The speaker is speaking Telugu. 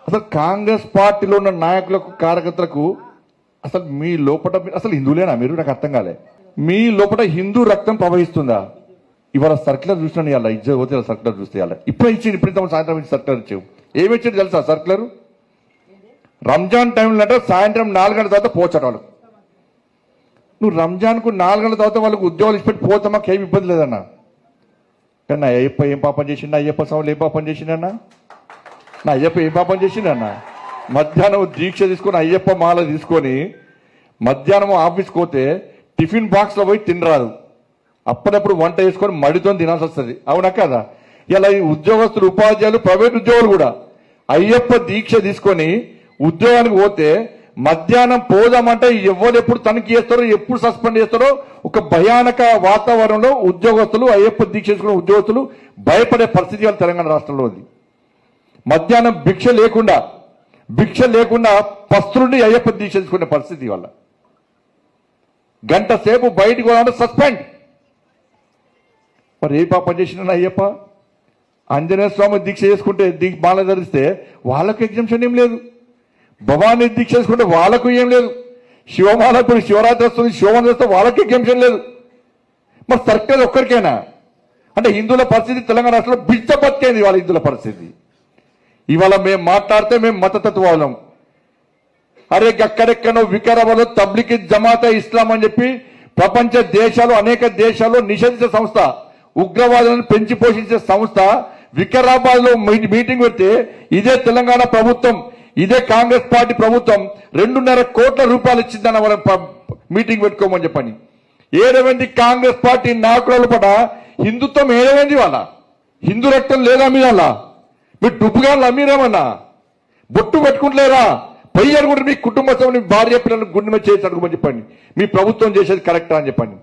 అసలు కాంగ్రెస్ పార్టీలో ఉన్న నాయకులకు కార్యకర్తలకు అసలు మీ లోపల అసలు హిందువులేనా మీరు? నాకు అర్థం కాలే. మీ లోపల హిందూ రక్తం ప్రవహిస్తుందా? ఇవాళ సర్క్యులర్ చూసినా ఇవాళ ఇజ్జ పోతే సర్క్యులర్ చూస్తే ఇవాళ ఇప్పుడే ఇచ్చింది, ఇప్పుడు సాయంత్రం సర్క్యులర్ ఇచ్చావు. ఏమి ఇచ్చింది తెలుసా సర్క్యులర్? రంజాన్ టైంలో అంటే సాయంత్రం 4 గంటల తర్వాత పోచట వాళ్ళు. నువ్వు రంజాన్కు 4 గంటల తర్వాత వాళ్ళకు ఉద్యోగాలు ఇచ్చిపెట్టి పోతే మాకు ఏమి ఇబ్బంది లేదన్నా. కానీ నా అయ్యప్ప ఏం పాపం చేసిండు? అయ్యప్ప స్వాములు ఏం పాపం చేసిండన్నా? నా అయ్యప్ప ఏం పాపం చేసిండన్నా? మధ్యాహ్నం దీక్ష తీసుకొని అయ్యప్ప మాల తీసుకొని మధ్యాహ్నం ఆఫీస్కి పోతే టిఫిన్ బాక్స్లో పోయి తినరాదు. అప్పుడప్పుడు వంట వేసుకొని మడితో తినాల్సి వస్తుంది. అవునా కదా? ఇలా ఈ ఉద్యోగస్తులు, ఉపాధ్యాయులు, ప్రైవేట్ ఉద్యోగులు కూడా అయ్యప్ప దీక్ష తీసుకొని ఉద్యోగానికి పోతే మధ్యాహ్నం పోదామంటే ఎవరు ఎప్పుడు తనిఖీ చేస్తారో, ఎప్పుడు సస్పెండ్ చేస్తారో ఒక భయానక వాతావరణంలో ఉద్యోగస్తులు, అయ్యప్ప దీక్ష చేసుకున్న ఉద్యోగస్తులు భయపడే పరిస్థితి వాళ్ళ తెలంగాణ రాష్ట్రంలో ఉంది. మధ్యాహ్నం భిక్ష లేకుండా పస్తులుండి అయ్యప్ప దీక్ష చేసుకునే పరిస్థితి వల్ల గంట సేపు బయటికి పోవాలంటే సస్పెండ్. మరి ఏ పాపం చేసిన అయ్యప్ప? ఆంజనేయ స్వామి దీక్ష చేసుకుంటే బాల ధరిస్తే వాళ్ళకు ఎగ్జామ్షన్ ఏం లేదు. భవానీ దీక్ష చేసుకుంటే వాళ్ళకు ఏం లేదు. శివమాల ఇప్పుడు శివరాత్రి వస్తుంది, శివమాల చేస్తే వాళ్ళకి ఎగ్జామ్షన్ లేదు. మరి సర్కార్ ఒక్కరికైనా అంటే హిందువుల పరిస్థితి తెలంగాణ రాష్ట్రంలో బిడ్డ బతికేది వాళ్ళ హిందువుల పరిస్థితి. ఇవాళ మేము మాట్లాడితే మేము మతతత్వాలం. అరే అక్కడెక్కడో వికారాబాద్లో తబ్లికి జమాత ఇస్లాం అని చెప్పి ప్రపంచ దేశాలు, అనేక దేశాల్లో నిషేధించే సంస్థ, ఉగ్రవాదులను పెంచి పోషించే సంస్థ వికారాబాద్ లో మీటింగ్ పెడితే ఇదే తెలంగాణ ప్రభుత్వం, ఇదే కాంగ్రెస్ పార్టీ ప్రభుత్వం 2.5 కోట్ల రూపాయలు ఇచ్చిందని వాళ్ళ మీటింగ్ పెట్టుకోమని చెప్పని. ఏడవైంది కాంగ్రెస్ పార్టీ నాయకుల పట హిందుత్వం ఏడవైంది? వాళ్ళ హిందూ రక్తం లేదా మీద? మీరు డుబ్బుగాళ్ళు అమ్మీరేమన్నా? బొట్టు పెట్టుకుంటలేరా? పై అనుకుంటే మీ కుటుంబ సభ్యుని, భార్య పిల్లలను గుండె మీద చేసి అడుగుమని చెప్పండి. మీ ప్రభుత్వం చేసేది కరెక్టా అని చెప్పండి.